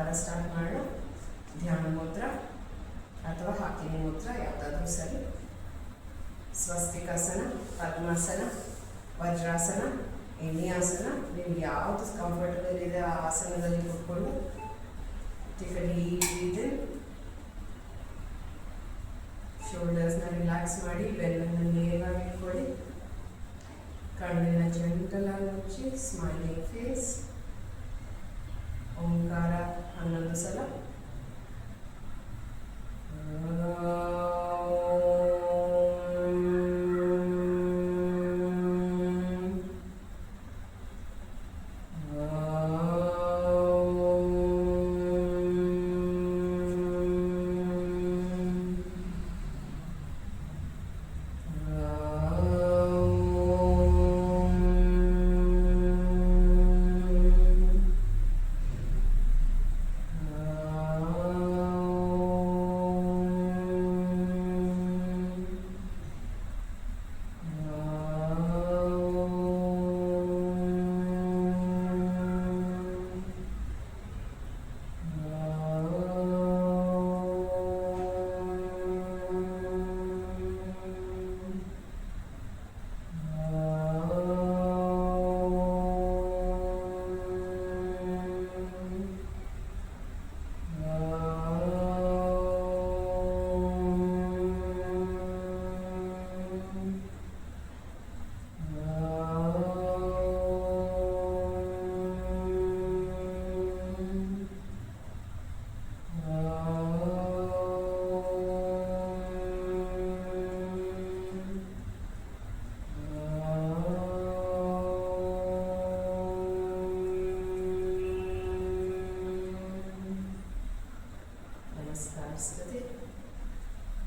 ಮಕಾರ start ಮಾಡೋಣ. ಧ್ಯಾನ ಮುದ್ರ ಅಥವಾ ಹಾಕಿನಿ ಮುದ್ರ ಯಾವುದಾದ್ರೂ ಸರಿ. ಸ್ವಸ್ತಿಕಾಸನ, ಪದ್ಮಾಸನ, ವಜ್ರಾಸನ, ಎಣಿಯಾಸನ, ನಿಮ್ಗೆ ಯಾವುದು ಕಂಫರ್ಟಬಲ್ ಇದೆ ಆ ಆಸನದಲ್ಲಿ ಕೂತ್ಕೊಂಡು take a deep breath in. ಶೋಲ್ಡರ್ಸ್ನ ರಿಲ್ಯಾಕ್ಸ್ ಮಾಡಿ, ಬೆನ್ನನ್ನು ನೇರವಾಗಿ ಇಟ್ಕೊಳ್ಳಿ. ಕಣ್ಣನ್ನು ಜೆಂಟಲ್ ಆಗಿ ಮುಚ್ಚಿ, ಸ್ಮೈಲಿಂಗ್ ಫೇಸ್. ಓಂಕಾರ 11 ಸಲ.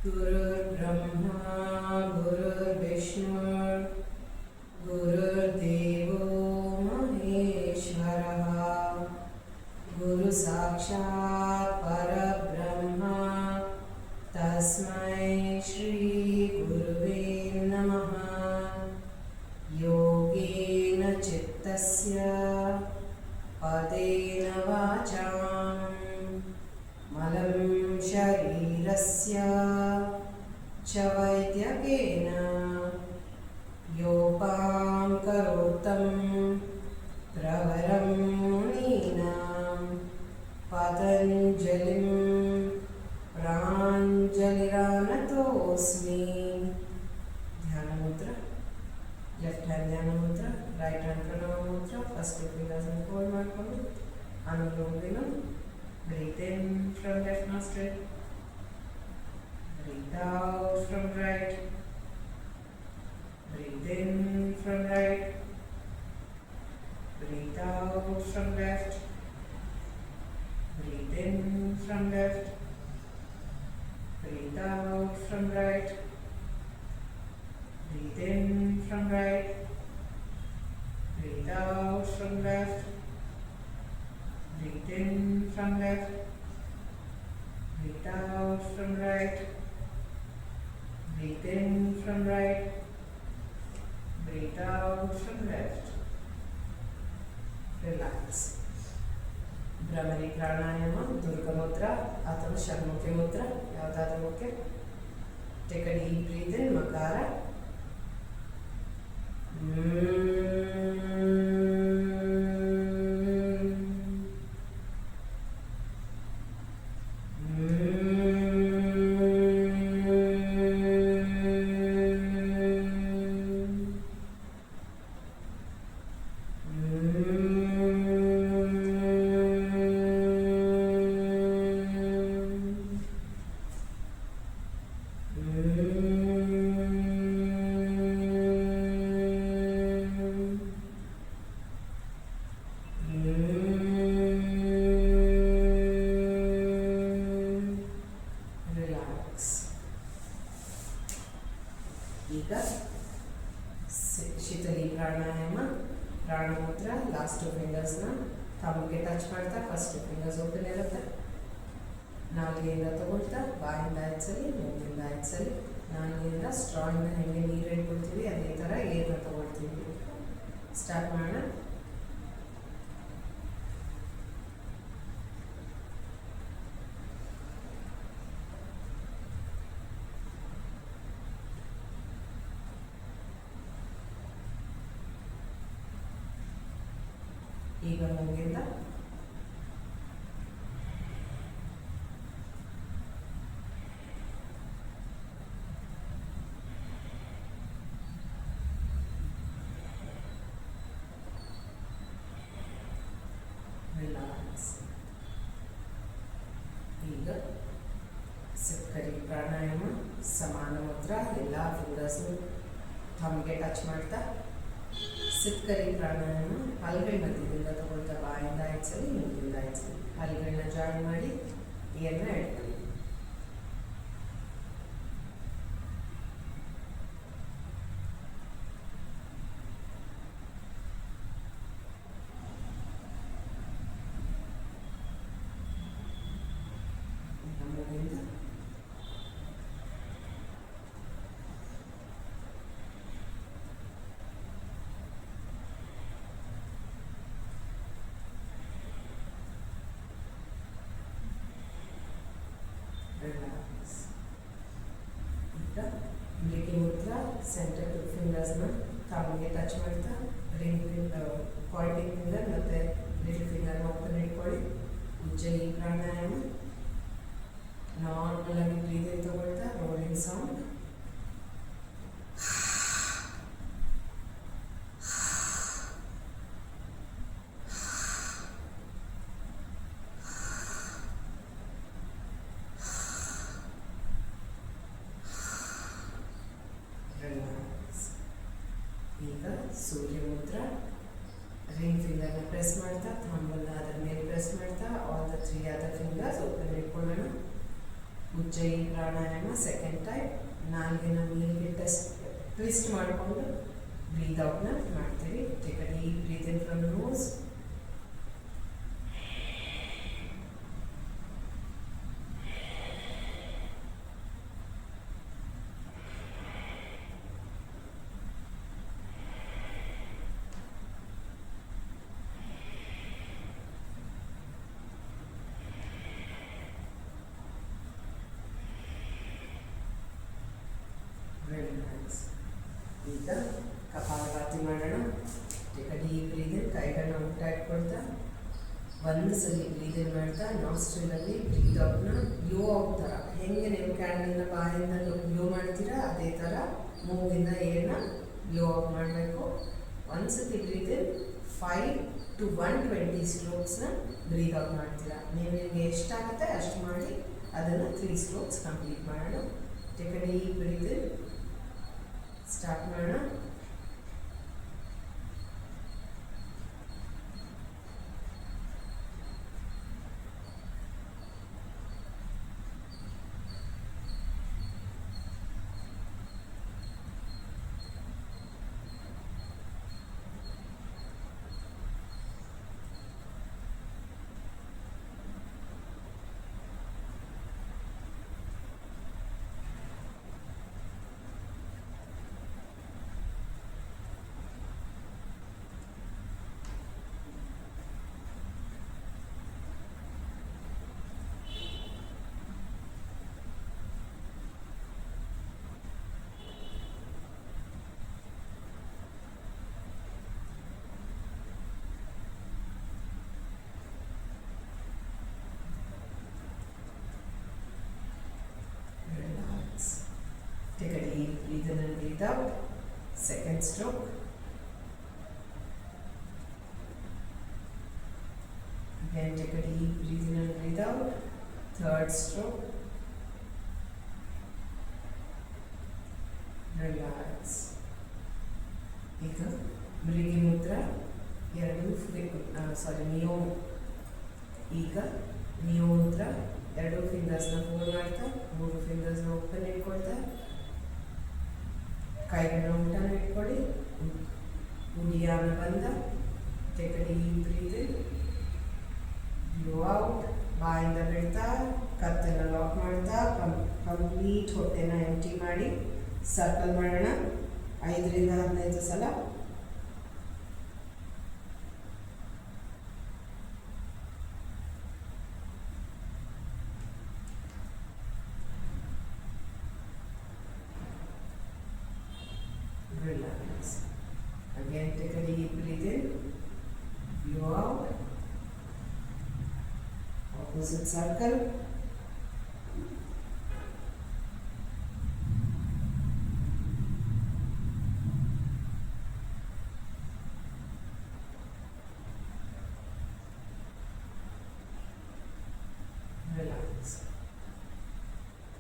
गुरुर्ब्रह्मा गुरुर्विष्णु गुरुर्देवो महेश्वरः गुरु साक्षात् परब्रह्म तस्मै श्री गुरुवे नमः। योगेन चित्तस्य पदेन वाचां मलं शरीरस्य च वैद्यकेन योपां करोतं प्रवरं मुनीनां पतञ्जलिं प्राञ्जलिरानतोऽस्मि। ध्यान मुद्रा, लेफ्ट हैंड ध्यान मुद्रा, राइट हैंड प्रणव मुद्रा। फर्स्ट फिंगर्स फोल्ड ಮಾಡ್ಕೊಂಡು ಅನುಲೋಮ ವಿಲೋಮ. Breathe in from left nostril. Breathe out from right. Breathe in from right. Breathe out from left. Breathe in from left. Breathe out from right. Breathe in from right. Breathe out from left. Breathe in from left. Breathe out from right. Breathe in from right. Breathe out from left. Relax. Bhramari ಪ್ರಾಣಾಯಾಮ, ದುರ್ಗ ಮುದ್ರಾ ಅಥವಾ ಷಣ್ಮುಖಿ ಮುದ್ರಾ ಯಾವುದಾದ್ರೂ okay. Take a deep breath in ಮಕಾರ. ಈಗ Sheetali pranayama, prana mudra. Last 2 ಫಿಂಗರ್ಸ್ನ ಥಂಬ್ಗೆ touch ಮಾಡ್ತಾ first 2 fingers open ಇರುತ್ತೆ. ನಾಲಿಗೆಯಿಂದ ತಗೊಳ್ತಾ ಬಾಯಿಂದ ಹಚ್ಚಲಿ, ಮೂಗಿಂದ ಹಚ್ಚಲಿ. ನಾಲಿಗೆಯಿಂದ ಸ್ಟ್ರಾಯಿಂದ ಹೆಂಗೆ ನೀರು ಇಟ್ಕೊಳ್ತೀವಿ ಅದೇ ಥರ ಏರ್ನ ತಗೊಳ್ತೀವಿ. ಸ್ಟಾರ್ಟ್ ಮಾಡೋಣ. ಈಗ ಮೂಗಿಂದ ರಿಲ್ಯಾಕ್ಸ್. ಈಗ ಸಿಕ್ಕರಿ ಪ್ರಾಣಾಯಾಮ, ಸಮಾನ ಮುದ್ರಾ, ಎಲ್ಲ ಫಿಂಗರ್ಸ್ನು ಥಮ್ಗೆ ಟಚ್ ಮಾಡ್ತಾ ಸಿಕ್ಕರಿ ಪ್ರಾಣಾಯಾಮ. ಹಲ್ಗಳ ಮಧ್ಯದಿಂದ ತಗೊಳ್ತಾ ಬಾಯಿಂದ ಆಯ್ಸಲಿ, ಮೂಗಿಂದ ಆಯ್ಸಲಿ. ಹಲ್ಗಳನ್ನ ಜಾಯಿನ್ ಮಾಡಿ ಏನ ಇಟ್ಕೊಳ್ಳಿ. ಮೂಗಿಂದ ರಿಲ್ಯಾಕ್ಸ್. ಈಗ ಬ್ರೇಕಿಂಗ್ ಮುದ್ರಾ, ಸೆಂಟರ್ ಟು ಫಿಂಗರ್ಸ್ನ ಕಾಲಿಗೆ ಟಚ್ ಮಾಡ್ತಾ ರಿಂಗ್ ಪಾಯಿಂಟಿಂಗ್ ಫಿಂಗರ್ ಮತ್ತು ಲಿಟಲ್ ಫಿಂಗರ್ನ ಓಪನ್ ಇಟ್ಕೊಳ್ಳಿ. ಉಜ್ಜಯಿ ಪ್ರಾಣಾಯಾಮ. ನಾರ್ಮಲ್ ಆಗಿ ಬ್ರೀದಿಂಗ್ ತಗೊಳ್ತಾ ರೋಲಿಂಗ್ ಸೌಂಡ್. ರಿಲ್ಯಾಕ್ಸ್. ಈಗ ಸೂರ್ಯ ಮುದ್ರಾ. ರಿಂಗ್ ಫಿಂಗರ್ನ ಪ್ರೆಸ್ ಮಾಡ್ತಾ, ಥಂಬನ್ನ ಅದರ ಮೇಲೆ ಪ್ರೆಸ್ ಮಾಡ್ತಾ, all the 3 other fingers open ಇಟ್ಕೊಳ್ಳೋಣ. Ujjayi pranayama second time. ನಾಲ್ಗೆನ ಮೇಲ್ಗೆ ಟ್ವಿಸ್ಟ್ ಮಾಡಿಕೊಂಡು ಬ್ರೀತ್ ಔಟ್ನ ಮಾಡ್ತೀವಿ. Take a deep breath in from nose. Relax. ಈಗ ಕಪಾಲಭಾತಿ ಮಾಡೋಣ. ಟೇಕ್ ಅ ಡೀಪ್ ಬ್ರೀತ್ ಇನ್. ಕೈಗಳನ್ನ ಉಲ್ಟಾ ಇಟ್ಕೊಳ್ತಾ ಒಂದು ಸಲ ಬ್ರೀತ್ ಇನ್ ಮಾಡ್ತಾ ನಾಸ್ಟ್ರಿಲಲ್ಲಿ ಬ್ರೀತ್ ಔಟ್ನ ಬ್ಲೋ ಔಟ್ ಥರ, ಹೆಂಗೆ ನೀವು ಕ್ಯಾಂಡಲ್ನ ಬಾಯಿಂದ ಬ್ಲೋ ಮಾಡ್ತೀರಾ ಅದೇ ಥರ ಮೂಗಿಂದ ಏರ್ನ ಬ್ಲೋ ಔಟ್ ಮಾಡಬೇಕು. ಒಂದ್ಸತಿ ಬ್ರೀತ್ ಇನ್ 5 to 120 ಸ್ಟ್ರೋಕ್ಸ್ನ ಬ್ರೀತ್ ಔಟ್ ಮಾಡ್ತೀರಾ. ನಿಮಗೆ ಎಷ್ಟಾಗುತ್ತೆ ಅಷ್ಟು ಮಾಡಿ ಅದನ್ನು 3 ಸ್ಟ್ರೋಕ್ಸ್ ಕಂಪ್ಲೀಟ್ ಮಾಡೋಣ. Take a deep breath in. Start ಮಾಡೋಣ. Take a deep breath in and breathe out. Second stroke. Again, take a deep breath in and breathe out. Third stroke. Relax. ಈಗ ಮೃಗಿ Mudra neo. ಈಗ neo Mudra. 2 ಫಿಂಗರ್ಸ್ನ fold ಮಾಡ್ತಾ 3 ಫಿಂಗರ್ಸ್ನ open ಇಟ್ಕೊಳ್ತಾ ಕೈಗಳನ್ನ ಉಲ್ಟಾನ ಇಟ್ಕೊಳ್ಳಿ. ಉಡಿಯಾನ ಬಂದ. Take a deep breath in. Blow out. ಬಾಯಿಂದ ಬಿಡ್ತಾ ಕತ್ತನ್ನು lock ಮಾಡ್ತಾ ಕಂಪ್ಲೀಟ್ ಹೊಟ್ಟೆನ ಎಂಟಿ ಮಾಡಿ ಸರ್ಕಲ್ ಮಾಡೋಣ 5 ರಿಂದ 15 ಸಲ. Relax. Again, take a deep breath in. Blow out. opposite circle. Relax.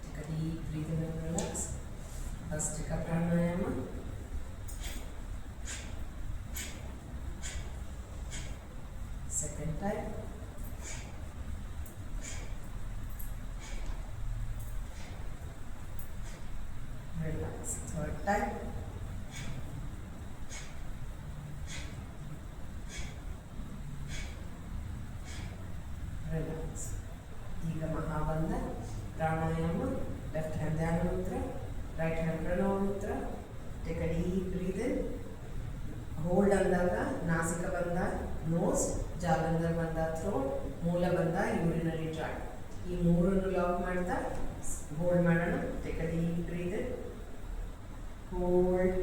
Take a deep breath in and relax. Bhastrika Pranayama. Second time. Relax. Third time. Relax. Diga Mahabandha, Pranayama, left hand Dhyana Mudra, right hand Pranava Mudra. Take a deep breath in. Hold andaga, Nasika Bandha, nose, Jalandhar Bandha, throat, Moola Bandha, urinary tract. ಈ ಮೂರನ್ನು lock ಮಾಡ್ತಾ hold ಮಾಡೋಣ. Take a deep breath in, hold,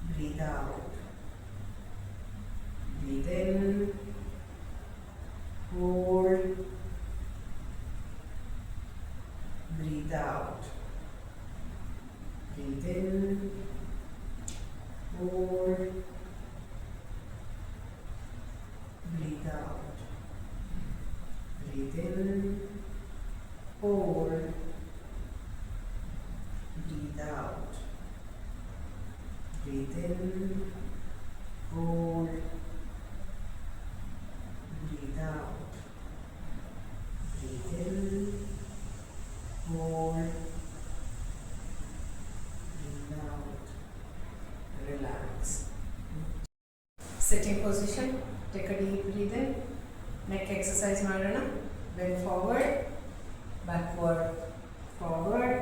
breathe out, breathe in, hold, breathe out, breathe in, hold, breathe out, breathe in, hold, breathe out, breathe in, hold, breathe out, breathe in, hold, breathe out, relax. Sitting position. Take a deep breath in. Neck exercise ಮಾಡೋಣ. Bend forward, backward, forward,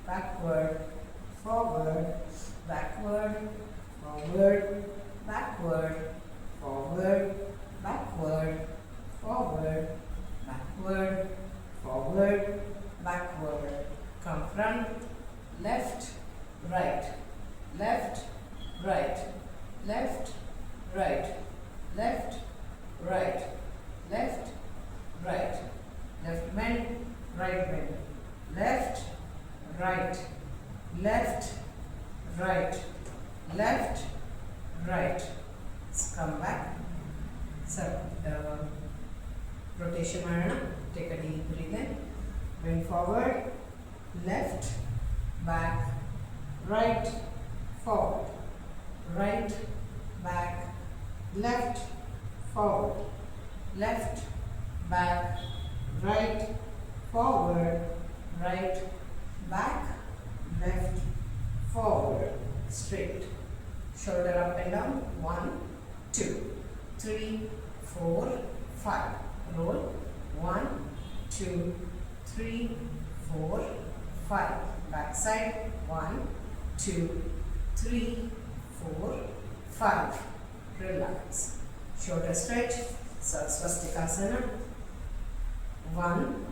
backward, forward, backward, forward, backward, forward, backward, forward, backward, forward, backward. Come front, left, right, left, right, left, right, left, right, left, right, left bend, right bend, left, right, left, right, left, right. Come back. Rotation ಮಾಡೋಣ. Take a deep breath in. Bend forward, left, back, right, forward, right, back, left, forward, left, back, right, forward, right, back, left, forward, straight. Shoulder up and down. 1, 2, 3, 4, 5. Roll. 1, 2, 3, 4, 5. Back side. 1, 2, 3, 4, 5. Relax. Shoulder stretch. Swastikasana. 1,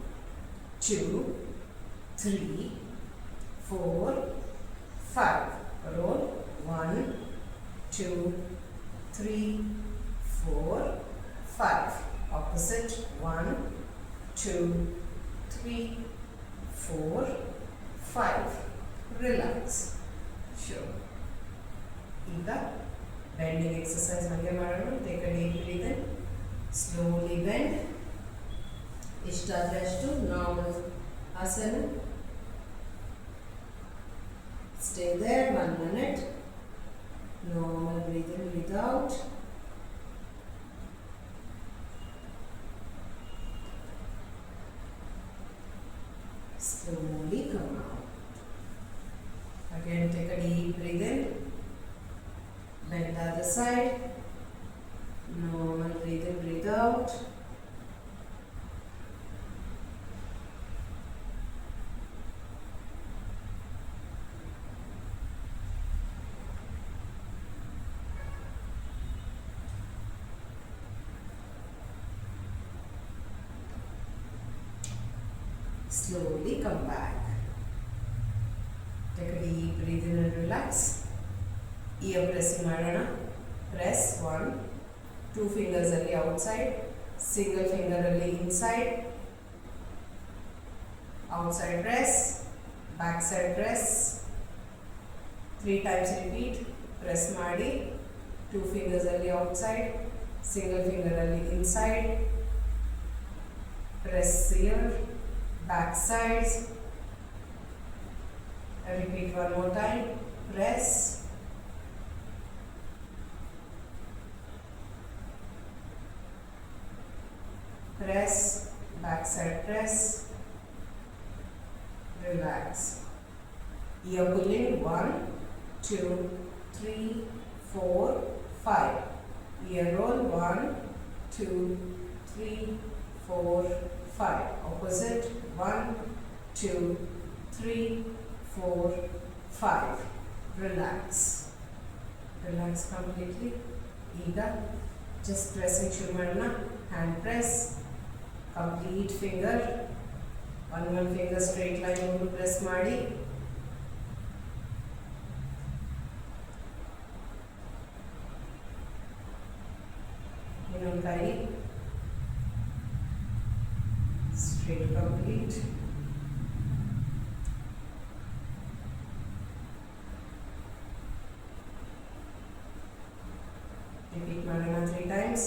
2, 3, 4, 5. Roll. 1, 2, 3, 4, 5. Opposite. 1, 2, 3, 4, 5. Relax. Sure. ಈಗ bending exercise ಹಾಗೆ ಮಾಡೋಣ. Take a deep breath in. Slowly bend. ಇಷ್ಟಾದರೆ ಅಷ್ಟು normal asana. Stay there 1 minute. Normal breathe in, breathe out. Slowly come out. Again, take a deep breath in. Bend the other side. Normal breathe in, breathe out. Slowly come back. Take a deep breath in and relax. Ear pressing ಮಾಡೋಣ. Press 1, 2 fingers ಅಲ್ಲಿ outside, single finger ಅಲ್ಲಿ inside, outside press, back side press, 3 times repeat, press ಮಾಡಿ, 2 fingers ಅಲ್ಲಿ outside, single finger ಅಲ್ಲಿ inside, press here, back sides, repeat one more time, press, press, back side press, relax. Ear pulling 1, 2, 3, 4, 5. Ear roll 1, 2, 3, 4, 5. Opposite 1, 2, 3, 4, 5. Relax. Relax completely. Ega just pressing shuru ಮಾಡೋಣ. Hand press. Complete finger. one finger straight line ಹೋಗಿ press ಮಾಡಿ. ಇನ್ನೊಂದು ಕೈ straight complete. Repeat ಮಾಡೋಣ 3 times.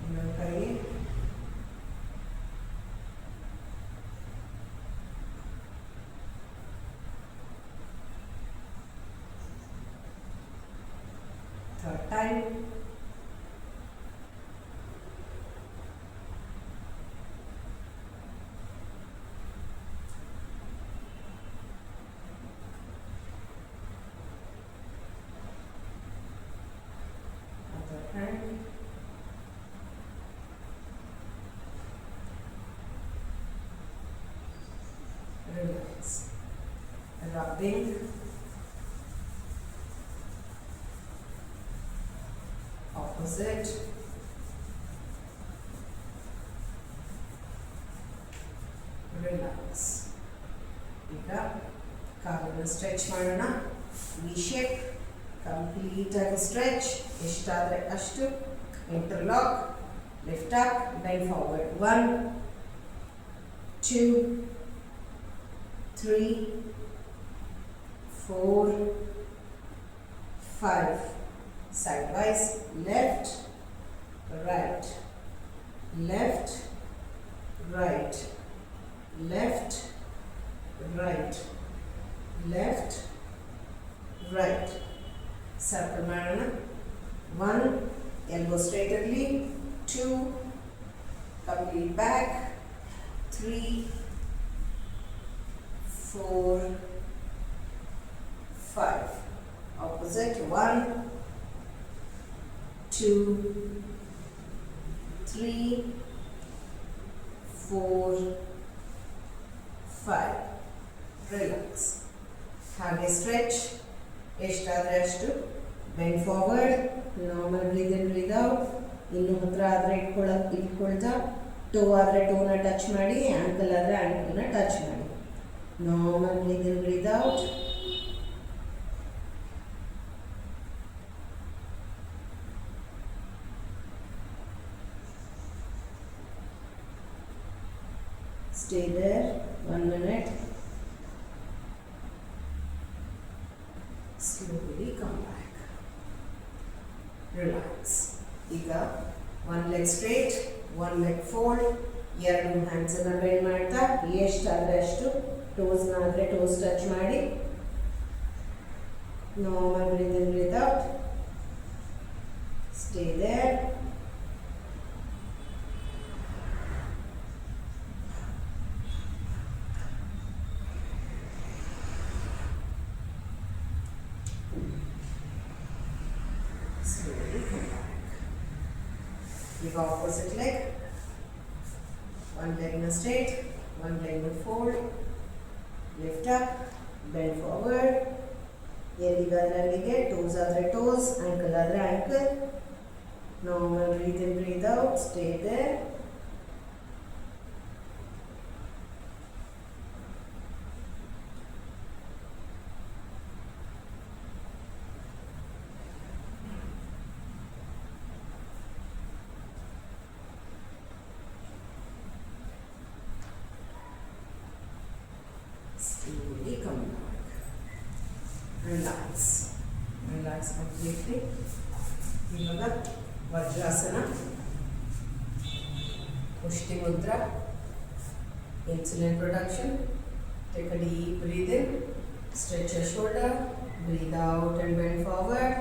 ಇನ್ನೊಂದು ಕೈ third time. Other hand. Relax. Rubbing. Opposite. Relax. ಈಗ ಕಾಲನ್ನು ಸ್ಟ್ರೆಚ್ ಮಾಡೋಣ. ವಿ ಶೇಪ್ ಕಂಪ್ಲೀಟ್ ಆಗಿ ಸ್ಟ್ರೆಚ್, ಎಷ್ಟಾದರೆ ಅಷ್ಟು. Interlock, lift up, bend forward. 1, 2, 3, 4, 5. Sidewise, left, right, left, right, left, right, left, right. Circle ಮಾಡೋಣ. 1, elbow straight early. 2, complete back. 3, 4, 5. Opposite. 1, 2, 3, 4, 5. Relax. ಹಾಗೆ stretch, ಎಷ್ಟಾದರೆ ಅಷ್ಟು. Bend forward, normal breathe in breathe out. ಇನ್ನು ಹತ್ರ ಆದರೆ ಇಟ್ಕೊಳ್ತಾ, ಟೋ ಆದರೆ ಟೋನ touch ಮಾಡಿ, ankle ಆದರೆ ಆ್ಯಂಕಲ್ನ ಟಚ್ ಮಾಡಿ. Normal breathe in breathe out. Stay there 1 minute. Slowly come back. Relax. ಈಗ 1 leg straight, 1 leg fold. 2 hands ಅನ್ನು ಬೆಂಡ್ ಮಾಡ್ತಾ, ಎಷ್ಟಾದರೆ ಅಷ್ಟು. ಟೋಸ್ನ ಆದರೆ ಟೋಸ್ ಟಚ್ ಮಾಡಿ. Normal breathe in breathe out. Stay there. Slowly come back. ಈಗ opposite leg. 1 leg in a straight, 1 leg in a fold. Lift up, bend forward. ಎಲ್ಲಿಗಾದ್ರೆ ಅಲ್ಲಿಗೆ, toes ಆದರೆ ಟೋಸ್, ಆ್ಯಂಕಲ್ ಆದರೆ ankle. Normal breathe in, breathe out. Stay there. Completely. ಇವಾಗ ವಜ್ರಾಸನ, ಪುಷ್ಟಿ Mudra, insulin production. Take a deep breathe in, stretch your shoulder, breathe out and bend forward.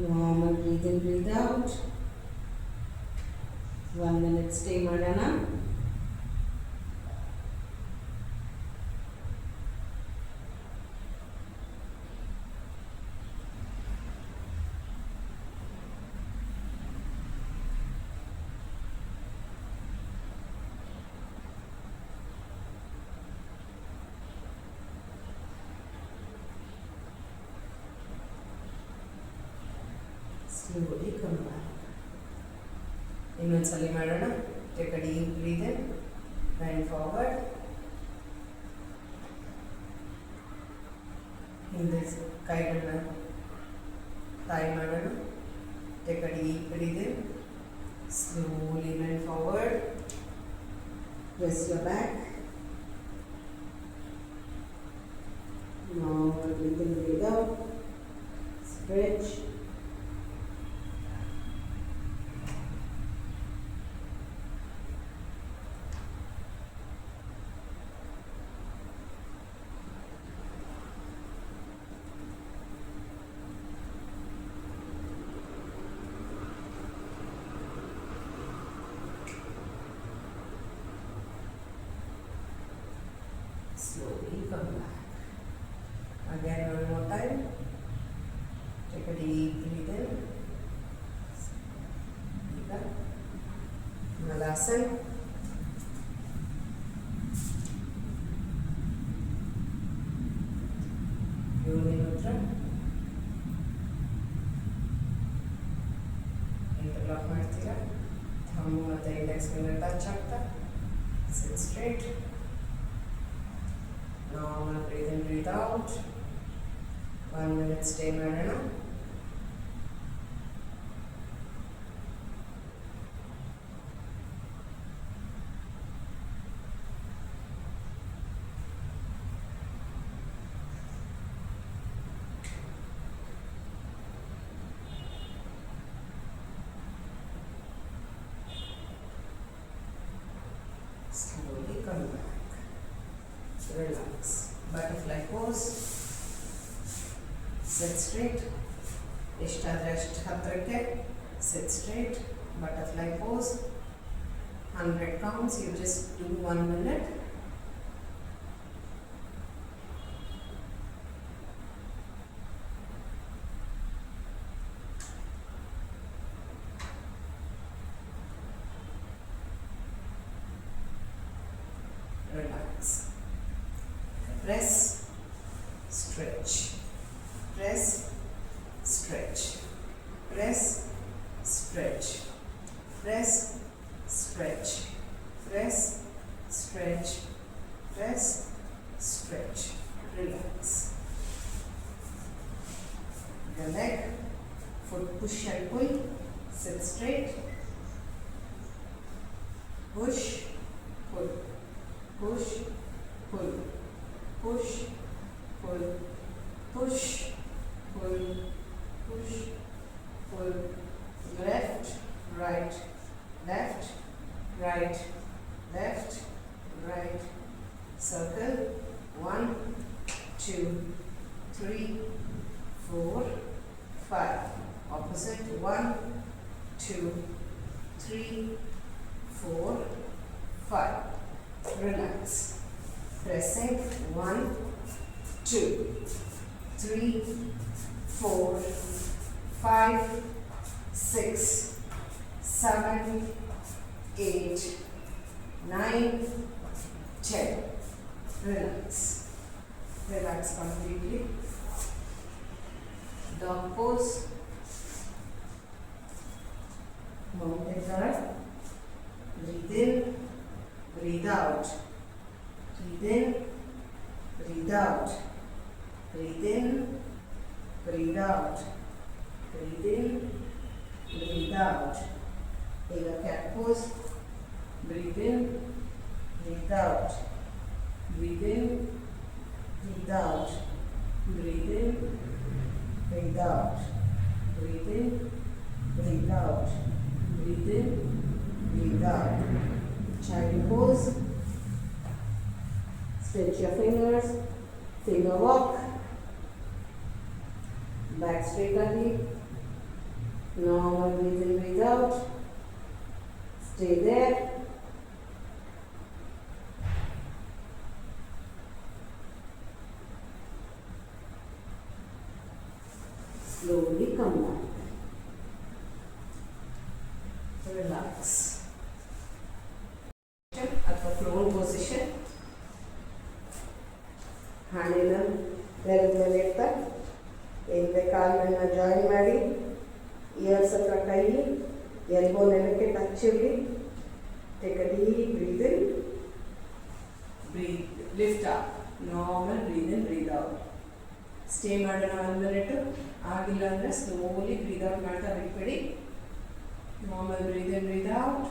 Normal breathe in, breathe out. 1 minute stay ಮಾಡೋಣ. Slowly come back. ಇನ್ನೊಂದ್ಸಲಿ ಮಾಡೋಣ. Take a deep breathe in, bend forward. ಹಿಂದೆ ಕೈಗಳನ್ನ ತಾಯಿ ಮಾಡೋಣ. Take a deep breathe in, slowly bend forward. Press your back. Now breathe in, breathe out. Stretch. Slowly come back. Again, one more time. Take a deep breath in. Malasana. Yoni Mudra. Interlock ಮಾಡ್ತೀರಾ. Thumb ಮತ್ತು index finger touch ಆಗ್ತಾ. Sit straight. Normal breathe in, breathe out. 1 minute stay ಮಾಡೋಣ. Slowly come back. Relax. Butterfly pose. Sit straight. ಇಷ್ಟಾದರೆ ಅಷ್ಟು ಹತ್ತಿರಕ್ಕೆ. Sit straight. Butterfly pose. 100 counts. You just do 1 minute. Relax. Press, stretch, press, stretch, press, stretch, press, stretch, press, stretch, press, stretch. Relax. The leg, foot push and pull. Sit straight. Push, pull, push, pull. Push, pull, push, pull, push, pull. Left, right, left, right, left, right. Circle. 1, 2, 3, 4, 5. Opposite. 1, 2, 3, 4, 5. Relax. Pressing. 1, 2, 3, 4, 5, 6, 7, 8, 9, 10. Relax. Relax completely. Dog pose. Mountain guard. Breathe in, breathe out. Breathe in, breathe out. Breathe in, breathe out. Breathe in, breathe out. Take a cat pose. Breathe in, breathe out. Breathe in, breathe out. Breathe in, breathe out, breathe in, breathe out, breathe in, breathe out. Child pose. Stretch your fingers, finger walk, back straight ahead. Normal breathe in, breathe out. Stay there. Slowly come back. Relax. ಅಥವಾ clown position. ಹಣೆನ ನೆಲದ ಮೇಲೆ ಇಡ್ತಾ ಹಿಂದೆ ಕಾಲನ್ನ join ಮಾಡಿ, years ಹತ್ರ ಕೈ, elbow ನೆಲಕ್ಕೆ ಟಚ್ ಇರಲಿ. Take a deep breath in, breathe lift up. Normal breathe in, breathe out. Stay ಮಾಡೋಣ 1 ಮಿನಿಟ್. ಆಗಿಲ್ಲ ಅಂದರೆ ಸ್ಲೋಲಿ ಬ್ರೀತ್ ಔಟ್ ಮಾಡ್ತಾ ಬಿಟ್ಬಿಡಿ. Normal breathe in, breathe out.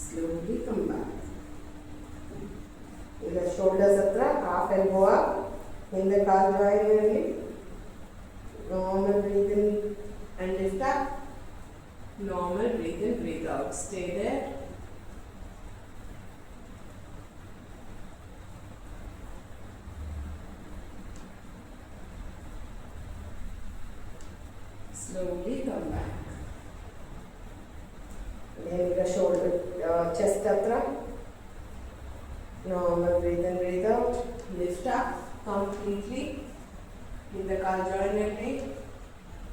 Slowly come back. ಈಗ ಶೋಲ್ಡರ್ಸ್ ಹತ್ರ ಹಾಫ್ ಎಲ್ಬೋ ಅಪ್, ಹಿಂದೆ ಕಾಲು ಜಾಯಿನ್ ಇರಲಿ. Normal breathe in and lift up. Normal breathe in, breathe out. Stay there. Slowly come back. Then the shoulder, chest hatra. Normal breathe in, breathe out. Lift up completely. In the kaal join itti.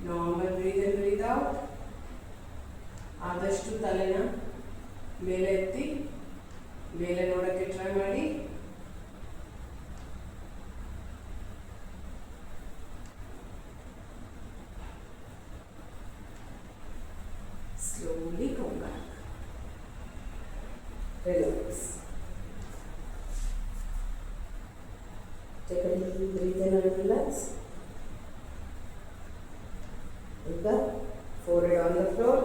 Normal breathe in, breathe out. ಆದಷ್ಟು ತಲೆನ ಮೇಲೆ ಎತ್ತಿ ಮೇಲೆ ನೋಡೋಕ್ಕೆ try ಮಾಡಿ. Slowly come back. Relax. Take a deep breath in and relax. ಈಗ forehead on the floor.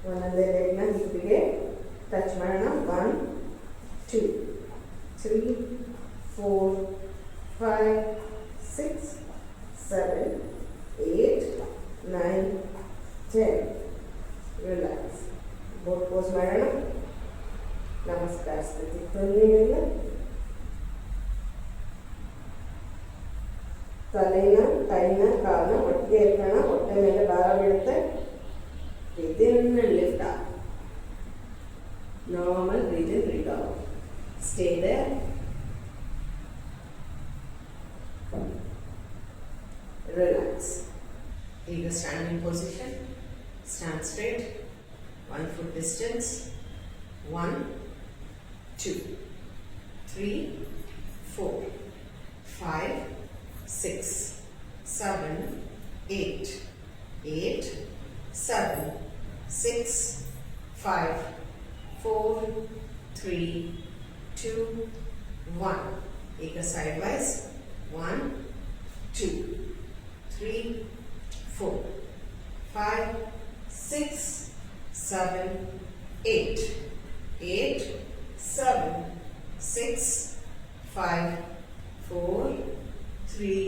ಒಂದೊಂದೇ ಲೆಗ್ನ ಹಿಪ್ಪಿಗೆ touch ಮಾಡೋಣ. 1 2 3 4 5 6 7 8 9 10. ರಿಲ್ಯಾಕ್ಸ್. ಬೋಟ್ ಪೋಸ್ ಮಾಡೋಣ. ನಮಸ್ಕಾರ ಸ್ಥಿತಿ ತೊಂದರೆಯಿಲ್ಲ. ತಲೆನ ಕೈನ ಕಾಲನ್ನ ಒಟ್ಟಿಗೆ ಎತ್ತೋಣ. ಹೊಟ್ಟೆ ಮೇಲೆ ಭಾರ ಬೀಳುತ್ತೆ. Breathe in and lift up. Normal breathe in, breathe out. Stay there. Relax. Take a standing position. Stand straight. 1 foot distance. 1 2 3 4 5 6 7 8 8 7 6 5 4 3 2 1. Take a sidewise. 1 2 3 4 5 6 7 8 8 7 6 5 4 3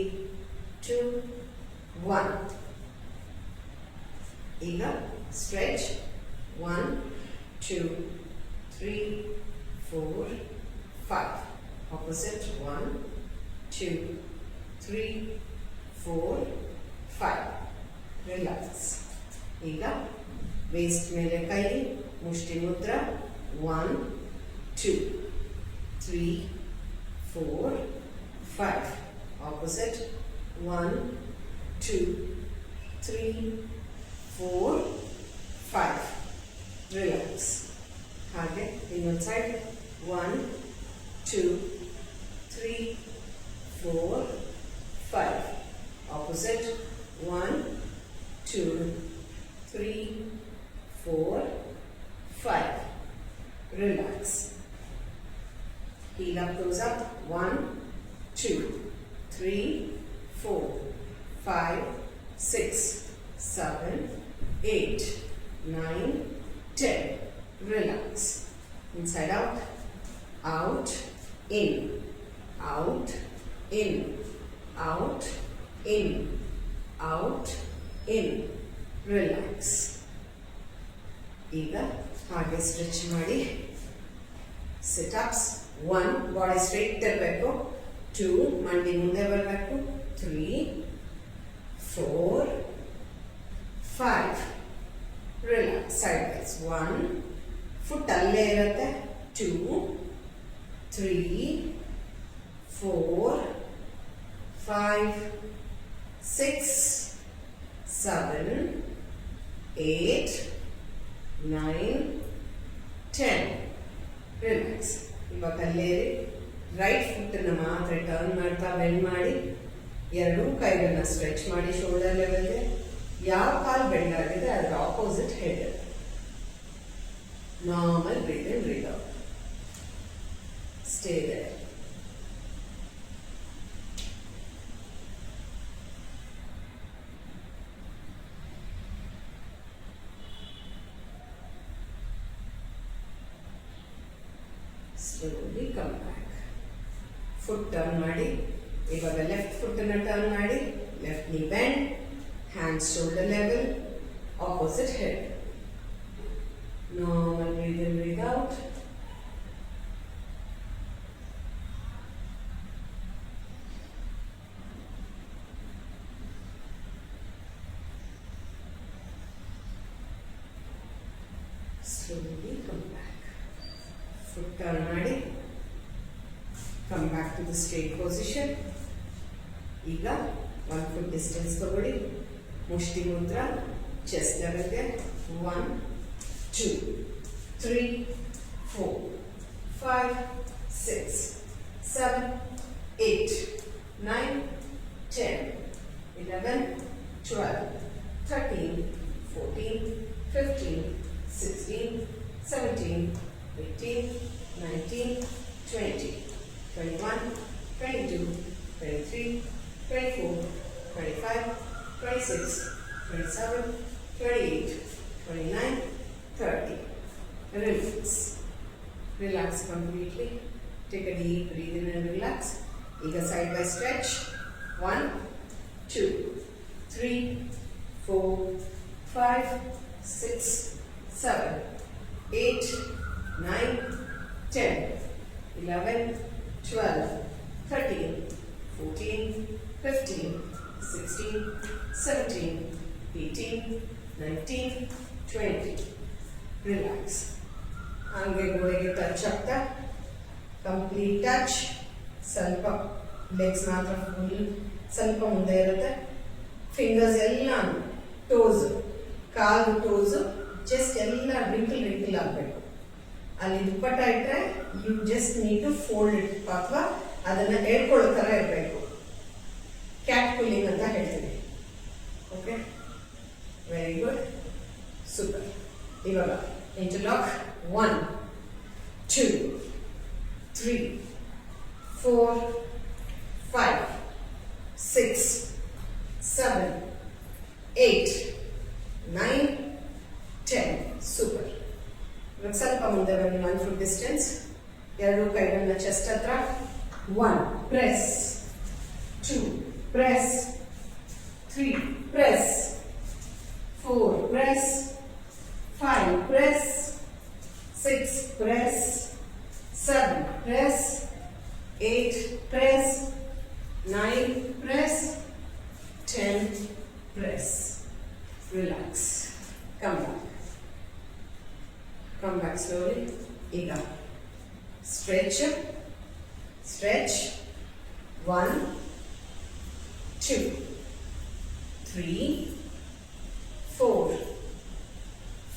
2 1. ಈಗ stretch. 1 2 3 4 5. Opposite. 1 2 3 4 5. Relax. ಈಗ waist ಮೇಲೆ ಕೈ, ಮುಷ್ಟಿ ಮುದ್ರ. 1 2 3 4 5. Opposite. 1 2 3 4 5. Relax. ಹಾಗೆ ಇನ್ನೊಂದು side. 1 2 3 4 5. Opposite. 1 2 3 4 5. Relax. Heel up, toes up. 1 2 3 4 5 6 7 8 9 10. Relax. Inside out, out, in, out, in, out, in, out, in. Relax. ಈಗ ಹಾಗೆ stretch ಮಾಡಿ ಸಿಟ್-ಅಪ್ಸ್ 1 ಬಾಡಿ ಸ್ಟ್ರೈಟ್ ಇರಬೇಕು, 2 ಮಂಡಿ ಮುಂದೆ ಬರಬೇಕು, 3 4 5 ರಿಲ್ಯಾಕ್ಸ್ ಸೈಡ್ ವೈಸ್ 1 ಫುಟ್ ಅಲ್ಲೇ ಇರುತ್ತೆ, 2 3 4 5 6 7 8 9 10 ರಿಲ್ಯಾಕ್ಸ್. ಇವಾಗ ಅಲ್ಲೇರಿ ರೈಟ್ ಫುಟ್ಟನ್ನು ಮಾತ್ರ ಟರ್ನ್ ಮಾಡ್ತಾ ಬೆಂಡ್ ಮಾಡಿ ಎರಡೂ ಕೈಗಳನ್ನ ಸ್ಟ್ರೆಚ್ ಮಾಡಿ ಶೋಲ್ಡರ್ ಲೆವೆಲ್ಗೆ. ಯಾವ ಕಾಲು ಬೆಂಡ್ ಆಗಿದೆ ಅದರ opposite head. Normal breathe in breathe out. Stay there. Slowly come back. Foot turn ಮಾಡಿ. ಇವಾಗ ಲೆಫ್ಟ್ ಫುಟ್ ಅನ್ನು ಟರ್ನ್ ಮಾಡಿ, left knee bend, hands shoulder level, opposite head. Normal breathe in, breathe out. Slowly come back. Foot turn ಮಾಡಿ, come back to the straight position. ಈಗ 1 foot distance ತಗೊಳ್ಳಿ, ಮುಷ್ಟಿ ಮುದ್ರ chest ಲೆವೆಲ್ಗೆ. 1 2 3 4 5 6 7 8 9 10 11 12 13 14 15 16 17 18 19 20 21 22 23 24 25 26 27 28 29 30. Relax. Relax completely. Take a deep breathe in and relax. Ega side by stretch. 1 2 3 4 5 6 7 8 9 10 11 12 13 14 15 16 17 18 19 20. Relax. ಹಂಗೆ ಗೋಡೆಗೆ touch ಆಗ್ತಾ complete touch. ಸ್ವಲ್ಪ legs ಮಾತ್ರ ಫುಲ್ ಸ್ವಲ್ಪ ಮುಂದೆ ಇರುತ್ತೆ. ಫಿಂಗರ್ಸ್ ಎಲ್ಲ ಟೋಸ್, ಕಾಲು ಟೋಸು ಜಸ್ಟ್ ಎಲ್ಲ ರಿಂಕಲ್ ರಿಂಕಲ್ ಆಗಬೇಕು. ಅಲ್ಲಿ ದುಪ್ಪಟ್ಟ ಇಟ್ಟರೆ you just need to fold it, ಅಥವಾ ಅದನ್ನು ಹೇಳ್ಕೊಳ್ಳೋ ಥರ ಇರಬೇಕು. ಕ್ಯಾಟ್ ಪುಲ್ಲಿಂಗ್ ಅಂತ ಹೇಳ್ತೀವಿ. Okay, very good, super. ಇವಾಗ ಇಂಟರ್ಲಾಕ್. 1 2 3 4 5 6 7 8 9 10. ಸೂಪರ್. ಇವಾಗ ಸ್ವಲ್ಪ ಮುಂದೆ ಬನ್ನಿ, 1 foot ಡಿಸ್ಟೆನ್ಸ್. ಎರಡು ಕೈಗಳನ್ನ ಚೆಸ್ಟ್ ಹತ್ರ. 1 press, 2 press, 3 press, 4 press, 5 press, 6 press, 7 press, 8 press, 9 press, 10 press. Relax. Come back. Come back slowly. Ega. Stretch. Stretch. 1 2 3 4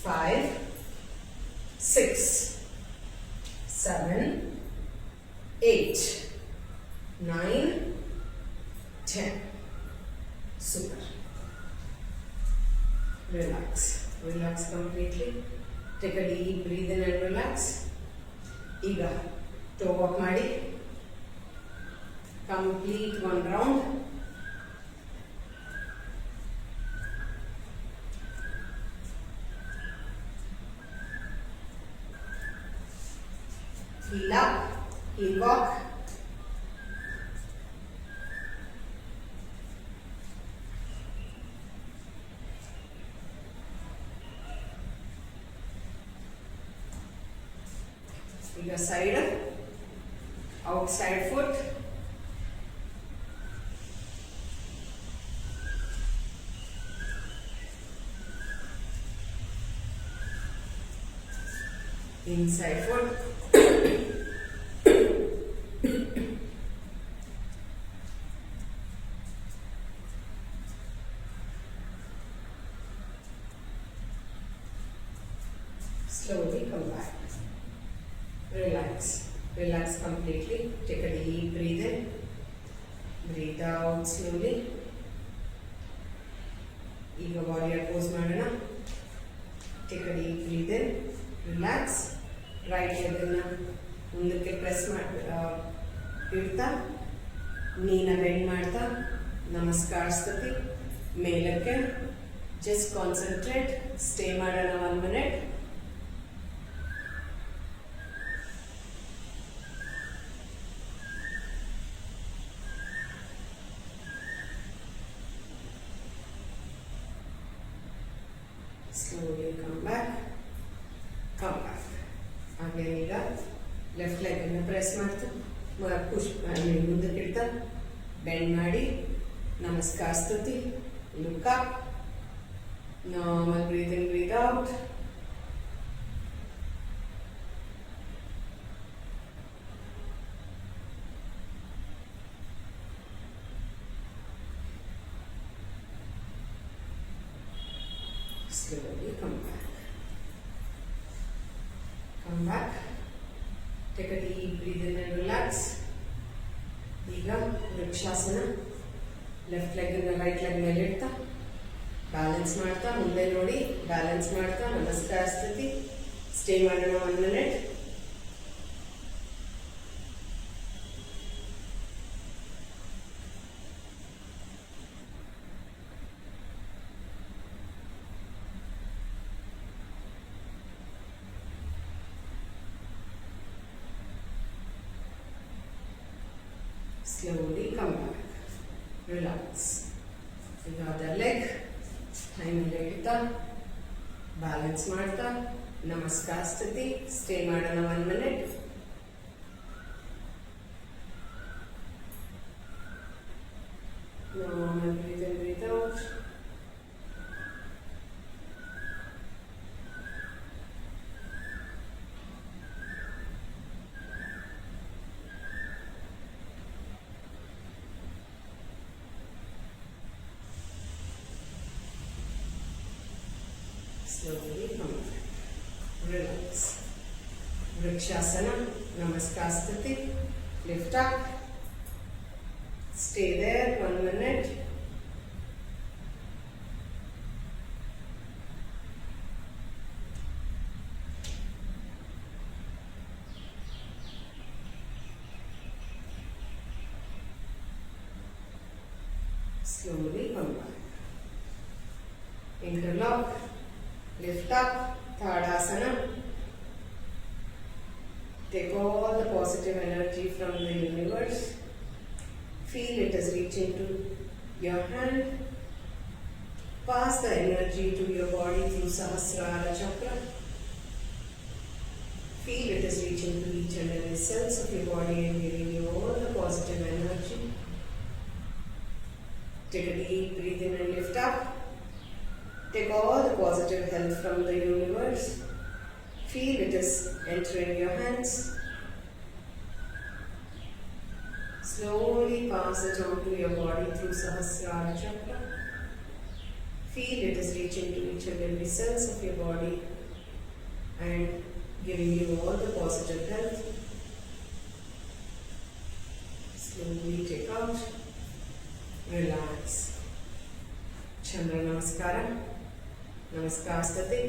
5 6 7 8 9 10. Super. Relax. Relax completely. Take a deep breathe in and relax. Iga toe walk ಮಾಡಿ. Complete one round. ಈಗ side, outside foot, inside foot, slowly come back, relax completely, take a deep breathe in, breathe out slowly. ಈಗ ಬಾಡಿಯ pose ಮಾಡೋಣ. Take a deep breath in, relax. Right ಲೆಗನ್ನು ಮುಂದಕ್ಕೆ press ಇಡ್ತಾ, ನೀನ bend ಮಾಡ್ತಾ, ನಮಸ್ಕಾರ ಸ್ಥಿತಿ ಮೇಲಕ್ಕೆ. ಜಸ್ಟ್ ಕಾನ್ಸಂಟ್ರೇಟ್, ಸ್ಟೇ ಮಾಡೋಣ 1 minute. Slowly come back. Again ಈಗ ಲೆಫ್ಟ್ ಲೆಗ್ ಅನ್ನು ಪ್ರೆಸ್ ಮಾಡ್ತಾ, ಪುಷ್ ಮುಂದಕ್ಕೆ ಇಡ್ತಾ, ಬೆಂಡ್ ಮಾಡಿ, ನಮಸ್ಕಾರ ಸ್ತುತಿ, look up, normal breathe in, breathe out. Slowly come back. Take a deep breathe in and relax. ಈಗ ವೃಕ್ಷಾಸನ. ಲೆಫ್ಟ್ ಲೆಗ್ ಅನ್ನು ರೈಟ್ ಲೆಗ್ ಮೇಲೆ ಇಡ್ತಾ, ಬ್ಯಾಲೆನ್ಸ್ ಮಾಡ್ತಾ, ಮುಂದೆ ನೋಡಿ, ಬ್ಯಾಲೆನ್ಸ್ ಮಾಡ್ತಾ, ನಮಸ್ಕಾರ ಸ್ಥಿತಿ, ಸ್ಟೇ ಮಾಡೋಣ 1 minute. Slowly come back, relax. ಈಗ ಅದರ್ ಲೆಗ್ ಟೈಮಲ್ಲಿ ಇಡ್ತಾ, ಬ್ಯಾಲೆನ್ಸ್ ಮಾಡ್ತಾ, ನಮಸ್ಕಾರ ಸ್ಥಿತಿ, ಸ್ಟೇ ಮಾಡೋಣ 1 minute. Normal breathe in, breathe out. Slowly come back. Relax. Vrikshasana. Namaskar sthiti. Lift up. Stay there 1 minute. Slowly come back. Interlock. Lift up, Tadasana. Take all the positive energy from the universe. Feel it is reaching to your hand. Pass the energy to your body through Sahasrara Chakra. Feel it is reaching to each and every cells of your body and giving you all the positive energy. Take a deep breath in and lift up. Take all the positive health from the universe. Feel it is entering your hands. Slowly pass it on to your body through Sahasrara Chakra. Feel it is reaching to each and every cells of your body and giving you all the positive health. Slowly take out. Relax. Chandra Namaskara. Namaskar Sthiti.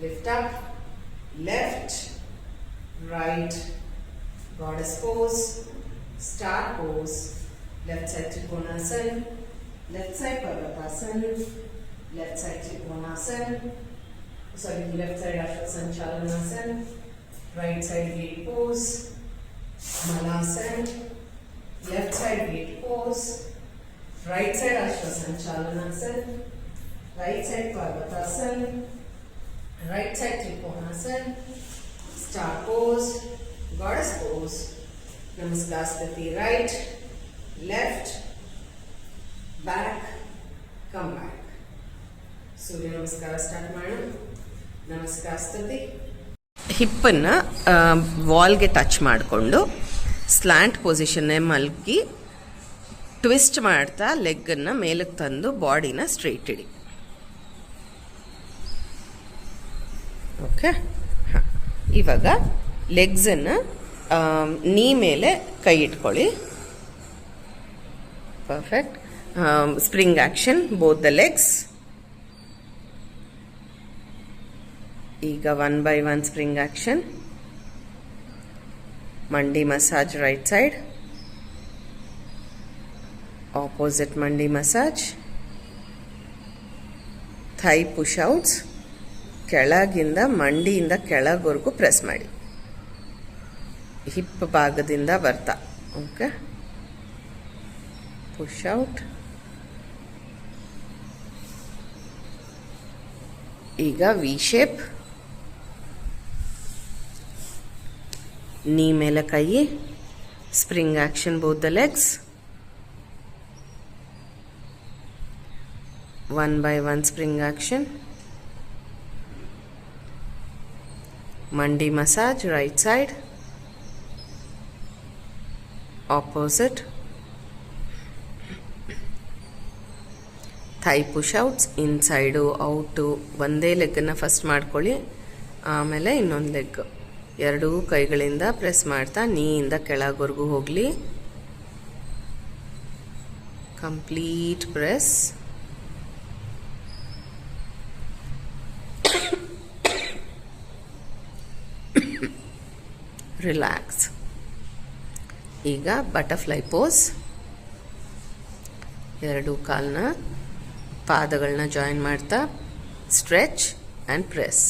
Lift up. Left, right, goddess pose, star pose, left side Trikonasana, left side Parvatasana, left side Trikonasana, left side Ashwasanchalanasana, right side gate pose, Malasana, left side gate pose, right side Ashwasanchalanasana, right side Parvatasana, right side Trikonasana, star pose, goddess pose. Namaskar Sthiti, right, left, back, come back. Surya Namaskara start ಮಾಡೋಣ. ನಮಸ್ಕಾರ ಸ್ಥಿತಿ. ಹಿಪ್ಪನ್ನು ವಾಲ್ಗೆ touch ಮಾಡಿಕೊಂಡು slant ಪೊಸಿಷನ್ನೇ ಮಲಗಿ twist ಮಾಡ್ತಾ ಲೆಗ್ಗನ್ನು ಮೇಲಕ್ಕೆ ತಂದು ಬಾಡಿನ straight ಇಡಿ. Okay, ಹಾಂ. ಇವಾಗ ಲೆಗ್ಸನ್ನು ನೀ ಮೇಲೆ ಕೈ ಇಟ್ಕೊಳ್ಳಿ. Perfect. Spring action both the legs. ಈಗ 1 by 1 ಸ್ಪ್ರಿಂಗ್ ಆ್ಯಕ್ಷನ್. ಮಂಡಿ ಮಸಾಜ್ ರೈಟ್ ಸೈಡ್, ಆಪೋಸಿಟ್ ಮಂಡಿ ಮಸಾಜ್. ಥೈ ಪುಷೌಟ್ಸ್, ಕೆಳಗಿಂದ ಮಂಡಿಯಿಂದ ಕೆಳಗವರೆಗೂ ಪ್ರೆಸ್ ಮಾಡಿ, ಹಿಪ್ ಭಾಗದಿಂದ ಬರ್ತಾ. Okay, push out. ಈಗ ವಿ ಶೇಪ್. ನೀ ಮೇಲೆ ಕೈ, spring action both the legs. 1 by 1 spring action. ಮಂಡಿ massage right side, opposite. Thigh push outs, inside out. ಒಂದೇ ಲೆಗ್ಗನ್ನು ಫಸ್ಟ್ ಮಾಡ್ಕೊಳ್ಳಿ, ಆಮೇಲೆ ಇನ್ನೊಂದು ಲೆಗ್. ಎರಡೂ ಕೈಗಳಿಂದ ಪ್ರೆಸ್ ಮಾಡ್ತಾ ನೀಯಿಂದ ಕೆಳಗವರೆಗೂ ಹೋಗಲಿ. Complete press. ರಿಲ್ಯಾಕ್ಸ್. ಈಗ ಬಟರ್ಫ್ಲೈ ಪೋಸ್. ಎರಡೂ ಕಾಲನ್ನ ಪಾದಗಳನ್ನ ಜಾಯಿನ್ ಮಾಡ್ತಾ stretch and press.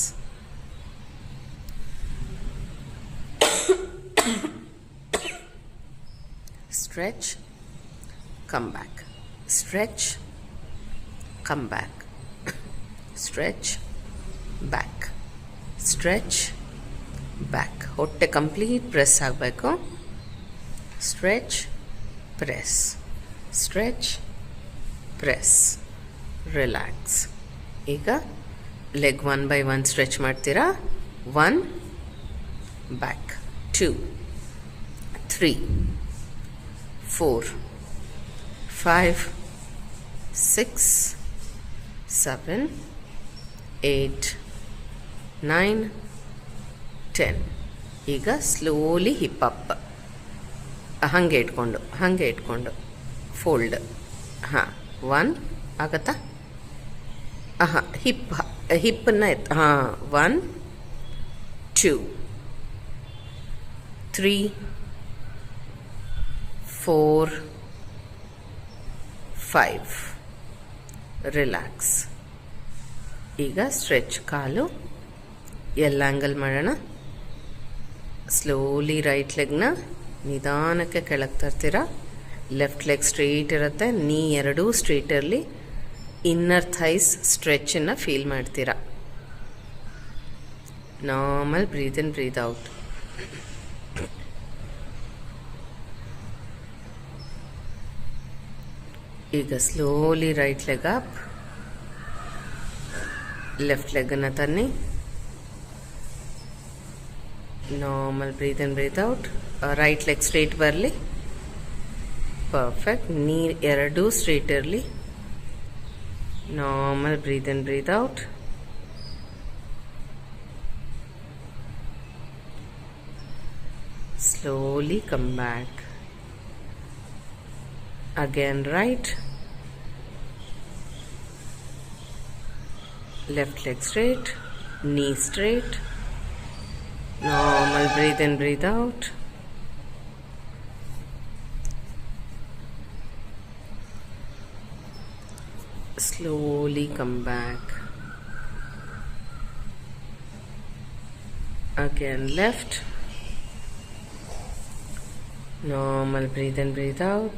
Stretch, come back. Stretch, come back. Stretch, back. Stretch, back. ಹೊಟ್ಟೆ ಕಂಪ್ಲೀಟ್ ಪ್ರೆಸ್ ಆಗಬೇಕು. Stretch, press, stretch, press, relax. ಈಗ ಲೆಗ್ 1 by 1 ಸ್ಟ್ರೆಚ್ ಮಾಡ್ತೀರಾ. 1, ಬ್ಯಾಕ್. 2, 3, 4, 5, 6, 7, 8, 9, 10. ಈಗ ಸ್ಲೋಲಿ ಹಿಪ್ ಅಪ್. ಹಾಗೆ ಇಟ್ಕೊಂಡು ಫೋಲ್ಡ್. ಹಾಂ, 1 ಆಗತ್ತಾ? ಹಾಂ, ಹಿಪ್ಪನ್ನು ಹಾಂ. 1, 2, 3, 4, 5. ರಿಲ್ಯಾಕ್ಸ್. ಈಗ ಸ್ಟ್ರೆಚ್. ಕಾಲು ಎಲ್ಲ ಆ್ಯಂಗಲ್ ಮಾಡೋಣ. ಸ್ಲೋಲಿ ರೈಟ್ ಲೆಗ್ನ ನಿಧಾನಕ್ಕೆ ಕೆಳಗೆ ತರ್ತೀರ. ಲೆಫ್ಟ್ ಲೆಗ್ ಸ್ಟ್ರೈಟ್ ಇರುತ್ತೆ. ನೀ ಎರಡೂ ಸ್ಟ್ರೈಟ್ ಇರಲಿ. ಇನ್ನರ್ ಥೈಸ್ ಸ್ಟ್ರೆಚನ್ನು ಫೀಲ್ ಮಾಡ್ತೀರಾ. Normal breathe in, breathe out. ಈಗ slowly right leg up. Left ಲೆಗ್ಗನ್ನು ತನ್ನಿ. Normal breathe in, breathe out. Right leg straight ಬರಲಿ. ಪರ್ಫೆಕ್ಟ್. ನೀ ಎರಡೂ ಸ್ಟ್ರೈಟ್ ಇರಲಿ. Normal breathe in, breathe out. Slowly come back. Again right. Left leg straight. Knee straight. Normal breathe in, breathe out. Slowly come back. Again left. Normal breathe in, breathe out.